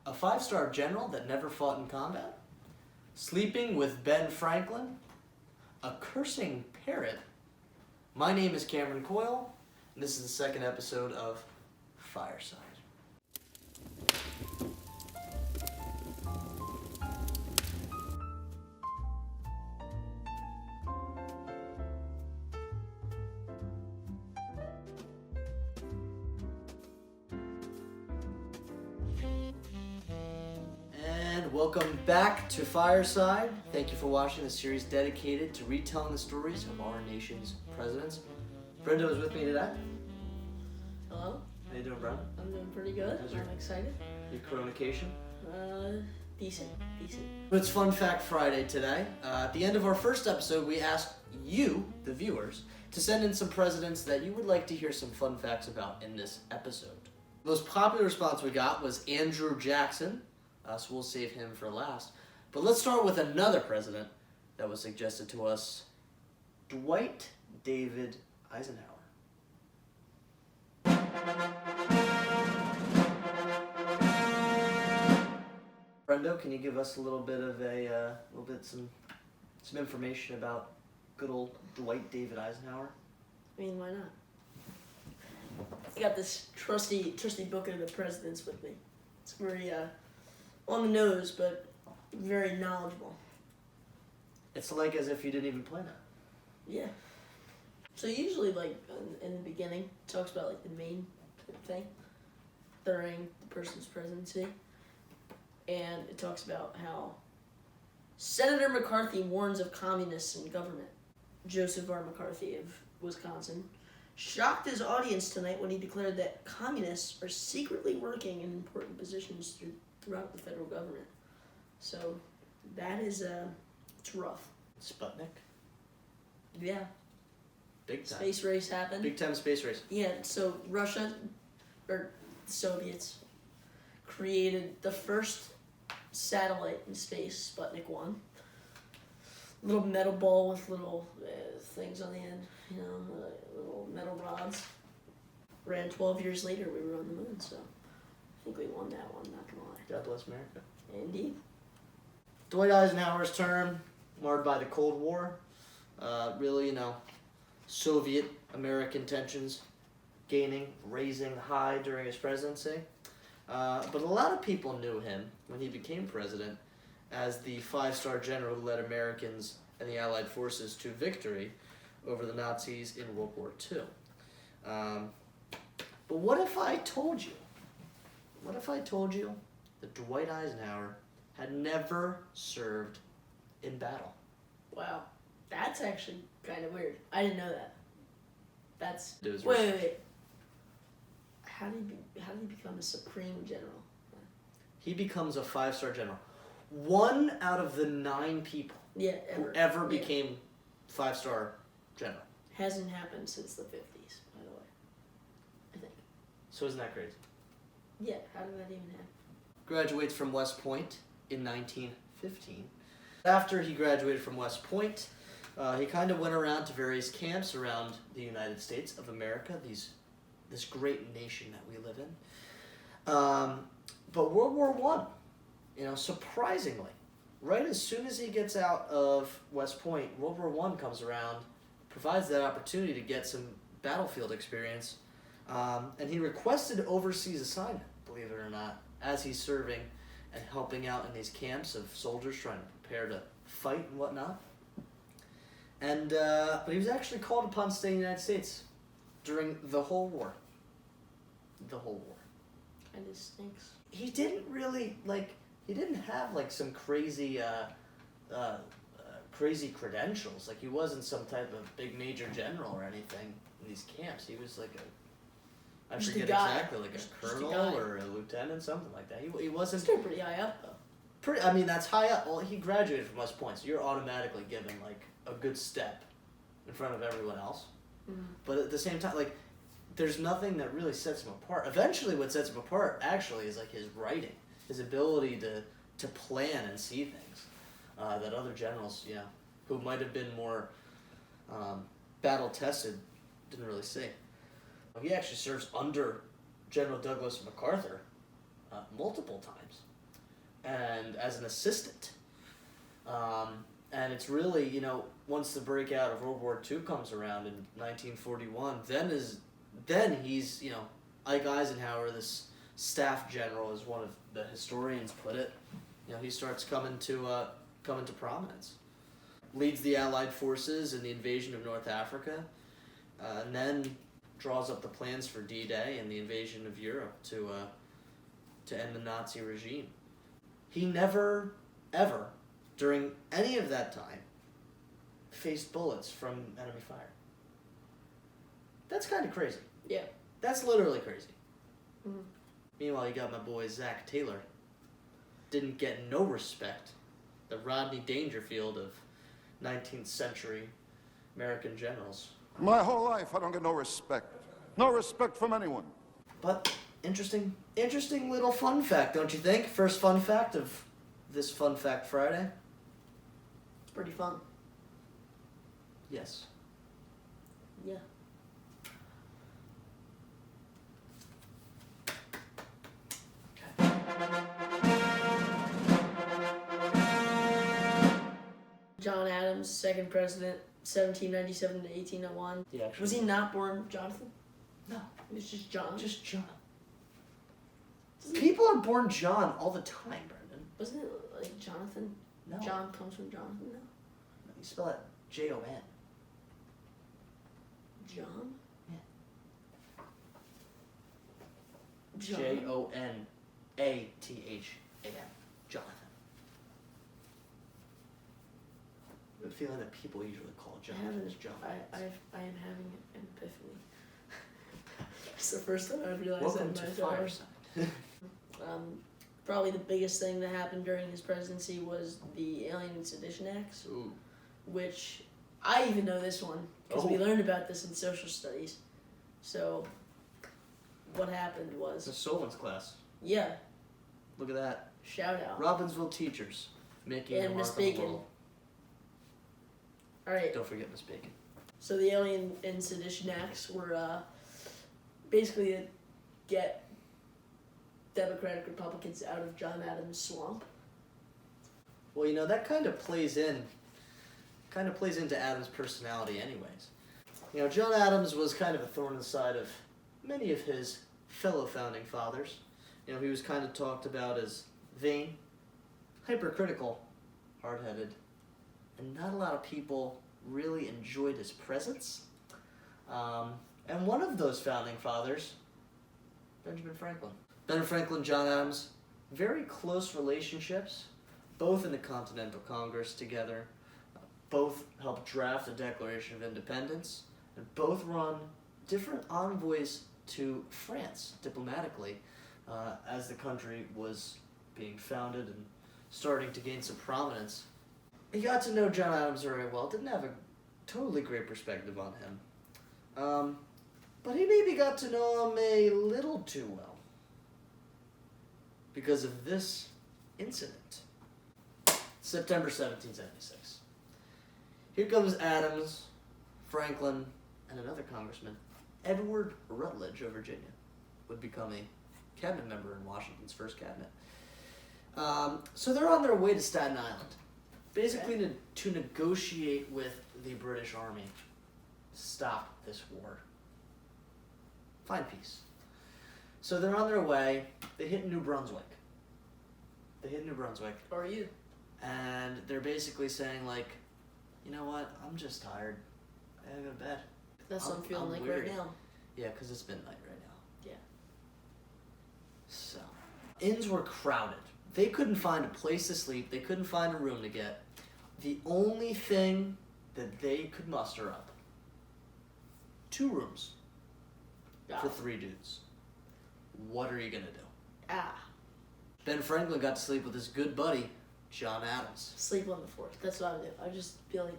A 5-star general that never fought in combat? Sleeping with Ben Franklin? A cursing parrot? My name is Cameron Coyle, and this is the second episode of Fireside. Welcome back to Fireside. Thank you for watching this series dedicated to retelling the stories of our nation's presidents. Brenda was with me today. Hello. How you doing, Brenda? I'm doing pretty good. I'm excited. Your coronacation? Decent. It's Fun Fact Friday today. At the end of our first episode, we asked you, the viewers, to send in some presidents that you would like to hear some fun facts about in this episode. The most popular response we got was Andrew Jackson. So we'll save him for last. But let's start with another president that was suggested to us, Dwight David Eisenhower. Brendo, can you give us a little bit of some information about good old Dwight David Eisenhower? I mean, why not? I got this trusty book of the presidents with me. It's very on the nose, but very knowledgeable. It's like as if you didn't even plan it. Yeah. So usually, like, in the beginning, it talks about, like, the main thing during the person's presidency. And it talks about how Senator McCarthy warns of communists in government. Joseph R. McCarthy of Wisconsin shocked his audience tonight when he declared that communists are secretly working in important positions throughout the federal government. So that is, it's rough. Sputnik? Yeah. Big time. Space race happened. Big time space race. Yeah, so Russia, or the Soviets, created the first satellite in space, Sputnik 1. Little metal ball with little things on the end, little metal rods. Ran 12 years later, we were on the moon, so I think we won that one, not gonna lie. God bless America. Indeed. Dwight Eisenhower's term, marred by the Cold War, really, Soviet-American tensions raising high during his presidency. But a lot of people knew him when he became president as the 5-star general who led Americans and the Allied forces to victory over the Nazis in World War II. But what if I told you that Dwight Eisenhower had never served in battle? Wow. That's actually kind of weird. I didn't know that. That's... Wait. How did he become a supreme general? He becomes a 5-star general. 1 out of the 9 people who ever became 5-star general. Hasn't happened since the 50s, by the way. I think. So isn't that crazy? Yeah, how did that even happen? Graduates from West Point in 1915. After he graduated from West Point, he kind of went around to various camps around the United States of America, this great nation that we live in. But World War I, surprisingly, right as soon as he gets out of West Point, World War I comes around, provides that opportunity to get some battlefield experience, and he requested overseas assignment, believe it or not, as he's serving and helping out in these camps of soldiers trying to prepare to fight and whatnot. And but he was actually called upon to stay in the United States during the whole war. Kind of stinks. He didn't really, he didn't have, some crazy credentials. He wasn't some type of big major general or anything in these camps. He was I forget exactly, a colonel or a lieutenant, something like that. He wasn't... Still pretty high up, though. That's high up. Well, he graduated from West Point, so you're automatically given, a good step in front of everyone else. Mm-hmm. But at the same time, there's nothing that really sets him apart. Eventually, what sets him apart, actually, is, his writing. His ability to plan and see things that other generals, who might have been more battle-tested, didn't really see. He actually serves under General Douglas MacArthur multiple times and as an assistant. And it's really, once the breakout of World War II comes around in 1941, then he's, Ike Eisenhower, this staff general, as one of the historians put it, he starts coming to prominence. Leads the Allied forces in the invasion of North Africa, and then draws up the plans for D-Day and the invasion of Europe to end the Nazi regime. He never, ever, during any of that time, faced bullets from enemy fire. That's kind of crazy. Yeah. That's literally crazy. Mm-hmm. Meanwhile, you got my boy Zach Taylor. Didn't get no respect. The Rodney Dangerfield of 19th century American generals. My whole life, I don't get no respect. No respect from anyone. But interesting little fun fact, don't you think? First fun fact of this Fun Fact Friday. It's pretty fun. Yes. Yeah. John Adams, second president, 1797 to 1801. Yeah, actually. Was he not born Jonathan? No. He was just John? Just John. People are born John all the time, Brendan. Wasn't it like Jonathan? No. John comes from Jonathan, no? You spell it Jon. John? Yeah. John? Jonatham. Jonathan. I have a feeling that people usually call Jonathan as John. I am having an epiphany. It's the first time I've realized Welcome that to Fireside. Probably the biggest thing that happened during his presidency was the Alien and Sedition Acts, Ooh. which I even know this one because we learned about this in social studies. So, what happened was... Miss Solon's class. Yeah. Look at that. Shout out. Robbinsville teachers making And a Miss mark on the Bacon. world. Alright. Don't forget Miss Bacon. So the Alien and Sedition Acts were basically to get Democratic Republicans out of John Adams' swamp. Well, that kind of plays into Adams' personality anyways. John Adams was kind of a thorn in the side of many of his fellow founding fathers. He was kind of talked about as vain, hypercritical, hard-headed, and not a lot of people really enjoyed his presence. And one of those founding fathers, Benjamin Franklin. Ben Franklin, John Adams, very close relationships, both in the Continental Congress together, both helped draft the Declaration of Independence, and both run different envoys to France diplomatically as the country was being founded and starting to gain some prominence. He got to know John Adams very well, didn't have a totally great perspective on him. But he maybe got to know him a little too well because of this incident. September 1776. Here comes Adams, Franklin, and another congressman, Edward Rutledge of Virginia, would become a cabinet member in Washington's first cabinet. So they're on their way to Staten Island, basically to negotiate with the British Army to stop this war. Find peace. So they're on their way. They hit New Brunswick. Or you. And they're basically saying, like, you know what? I'm just tired. I gotta go to bed. That's what I'm feeling like weary. right now. Yeah, because it's midnight right now. Yeah. So, inns were crowded. They couldn't find a place to sleep. They couldn't find a room to get. The only thing that they could muster up, 2 rooms for 3 dudes. What are you gonna do? Ben Franklin got to sleep with his good buddy, John Adams. Sleep on the floor. That's what I would do. I would just be like,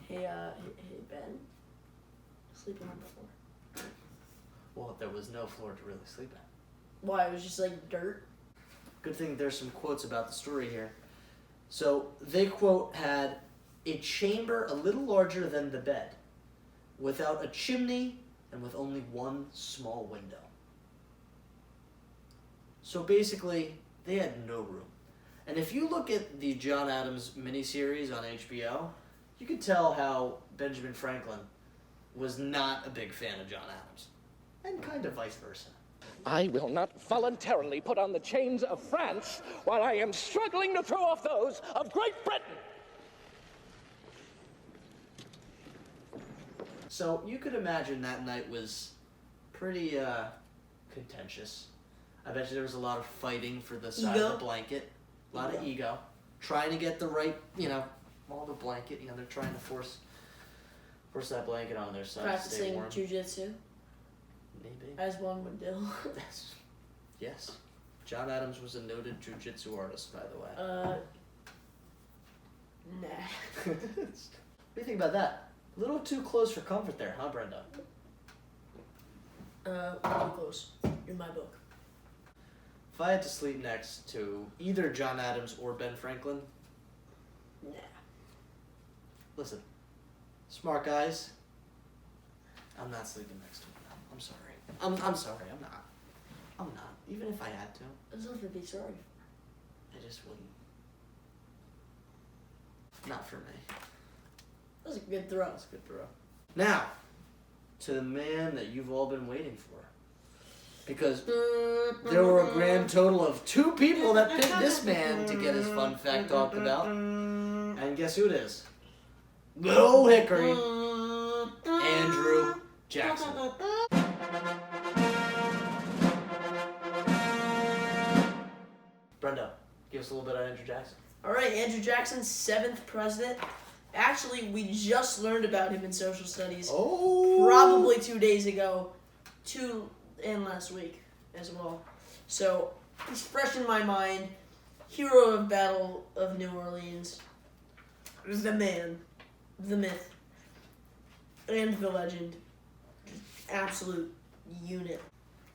hey Ben, sleep on the floor. Well, there was no floor to really sleep at. Why? It was just like dirt? Good thing there's some quotes about the story here. So they, quote, had a chamber a little larger than the bed, without a chimney and with only one small window. So basically, They had no room. And if you look at the John Adams miniseries on HBO, you could tell how Benjamin Franklin was not a big fan of John Adams. And kind of vice versa. I will not voluntarily put on the chains of France while I am struggling to throw off those of Great Britain. So you could imagine that night was pretty contentious. I bet you there was a lot of fighting for the side of the blanket. A lot of ego. Trying to get the right, all the blanket. They're trying to force that blanket on their side. Practicing jujitsu. Maybe. As one would do. Yes. John Adams was a noted jujitsu artist, by the way. Nah. What do you think about that? A little too close for comfort there, huh, Brenda? Too close. In my book. If I had to sleep next to either John Adams or Ben Franklin, Nah. listen, smart guys, I'm not sleeping next to him. I'm sorry. I'm sorry. I'm not. Even if I had to, There's nothing to be sorry. I just wouldn't. Not for me. That was a good throw. That's a good throw. Now, to the man that you've all been waiting for. Because there were a grand total of 2 people that picked this man to get his fun fact talked about. And guess who it is? Good old Hickory, Andrew Jackson. Brenda, give us a little bit on Andrew Jackson. All right, Andrew Jackson, 7th president. Actually, we just learned about him in social studies. Oh! Probably 2 days ago. And last week as well. So, he's fresh in my mind. Hero of Battle of New Orleans. The man. The myth. And the legend. Absolute unit.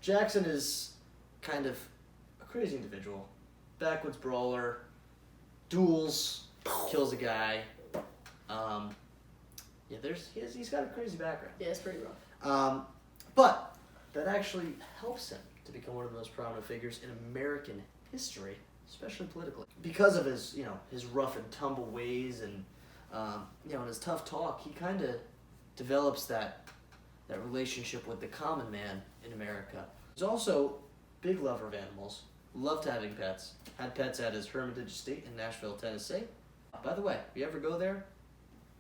Jackson is kind of a crazy individual. Backwoods brawler, duels, kills a guy. He's got a crazy background. Yeah, it's pretty rough. But that actually helps him to become one of the most prominent figures in American history, especially politically, because of his rough and tumble ways and and his tough talk. He kind of develops that relationship with the common man in America. He's also a big lover of animals, loved having pets, had pets at his Hermitage estate in Nashville, Tennessee. By the way, if you ever go there,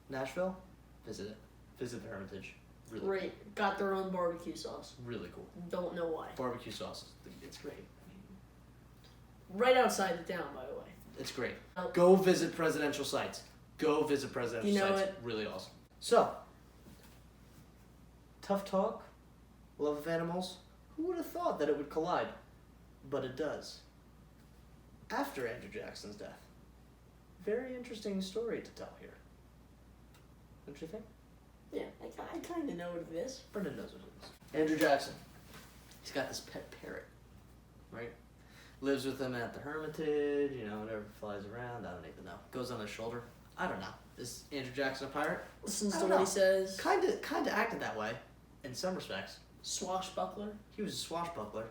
Nashville, visit it. Visit the Hermitage. Really Great. cool. Got their own barbecue sauce. Really cool. Don't know why. Barbecue sauce. It's great. Right outside the town, by the way. It's great. Go visit presidential sites. Go visit presidential sites. What? Really awesome. So, tough talk, love of animals. Who would have thought that it would collide? But it does. After Andrew Jackson's death. Very interesting story to tell here. Don't you think? Yeah, I kind of know what it is. Brendan knows what it is. Andrew Jackson. He's got this pet parrot, right? Lives with him at the Hermitage, whenever flies around. I don't even know. Goes on his shoulder. I don't know. Is Andrew Jackson a pirate? Listens I to don't what know. he says. Kind of acted that way, in some respects. Swashbuckler. He was a swashbuckler,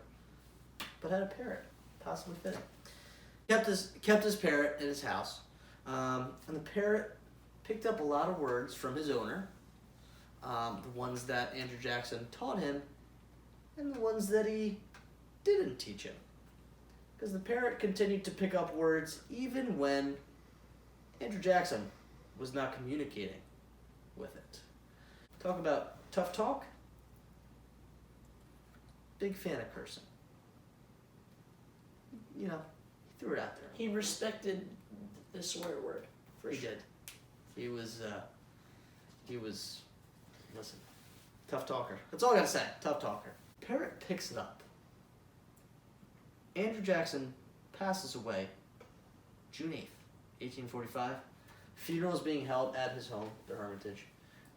but had a parrot, possibly fitting. Kept his parrot in his house, and the parrot picked up a lot of words from his owner, the ones that Andrew Jackson taught him, and the ones that he didn't teach him. Because the parrot continued to pick up words even when Andrew Jackson was not communicating with it. Talk about tough talk. Big fan of cursing. He threw it out there. He respected the swear word. He did. He was, listen, tough talker. That's all I gotta say, tough talker. Parrot picks it up. Andrew Jackson passes away June 8th, 1845. Funeral is being held at his home, the Hermitage,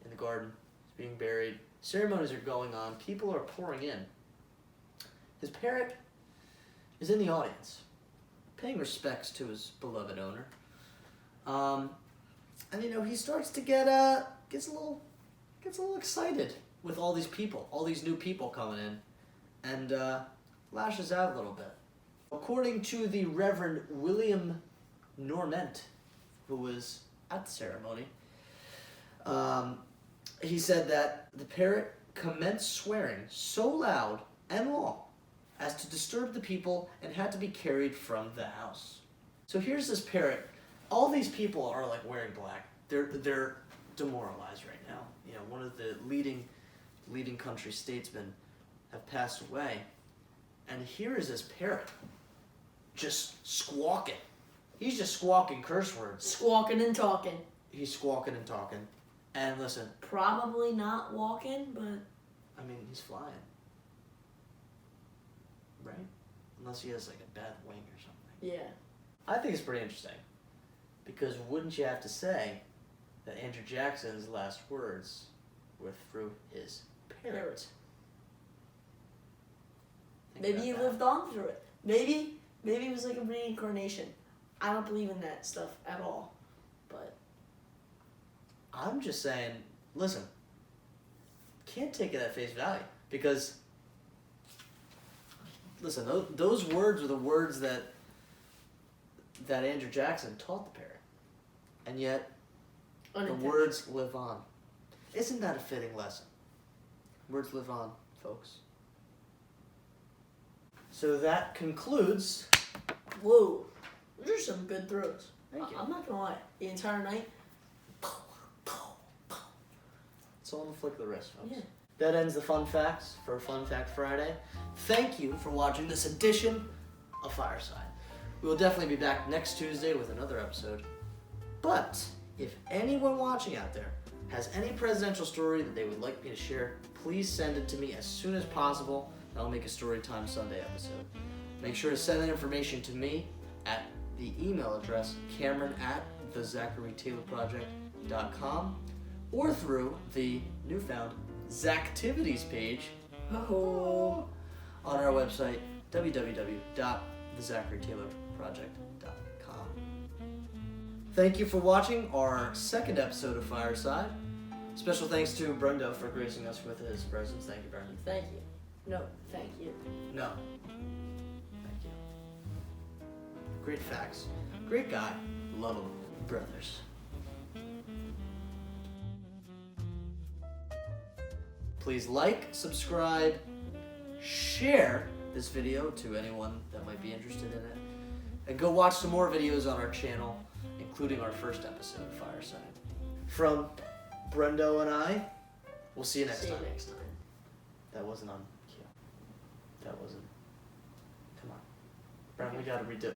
in the garden. He's being buried. Ceremonies are going on. People are pouring in. His parrot is in the audience, paying respects to his beloved owner. And he starts to gets a little excited with all these people, all these new people coming in, and lashes out a little bit. According to the Reverend William Norment, who was at the ceremony, he said that the parrot commenced swearing so loud and long as to disturb the people and had to be carried from the house. So here's this parrot. All these people are like wearing black. They're demoralized right now. You know, one of the leading country statesmen have passed away, and here is this parrot just squawking. He's just squawking curse words. Squawking and talking. He's squawking and talking. And listen, Probably not walking, but I mean, he's flying. Right? Unless he has like a bad wing or something. yeah. I think it's pretty interesting. Because wouldn't you have to say that Andrew Jackson's last words were through his parrot? Think Maybe about he that. lived on through it. Maybe it was like a reincarnation. I don't believe in that stuff at all. But I'm just saying, listen, can't take it at face value. Because, listen, those words are the words that Andrew Jackson taught the parrot. And yet, the unintentional. words live on. Isn't that a fitting lesson? Words live on, folks. So that concludes. Whoa. Those are some good throws. Thank you. I'm not gonna lie. The entire night. It's all on the flick of the wrist, folks. Yeah. That ends the fun facts for Fun Fact Friday. Thank you for watching this edition of Fireside. We will definitely be back next Tuesday with another episode. But if anyone watching out there has any presidential story that they would like me to share, please send it to me as soon as possible, and I'll make a Storytime Sunday episode. Make sure to send that information to me at the email address Cameron@theZacharyTaylorProject.com or through the newfound Zactivities page Oh. on our website, www.theZacharyTaylorProject.com. Thank you for watching our second episode of Fireside. Special thanks to Brendo for gracing us with his presence. Thank you, Brendan. Thank you. No, thank you. No. Thank you. Great facts. Great guy. Love him. Brothers. Please like, subscribe, share this video to anyone that might be interested in it, and go watch some more videos on our channel, including our first episode of Fireside. From Brendo and I, we'll see you next See you time. next time. That wasn't on cue. That wasn't. Come on. Brent, we gotta redo.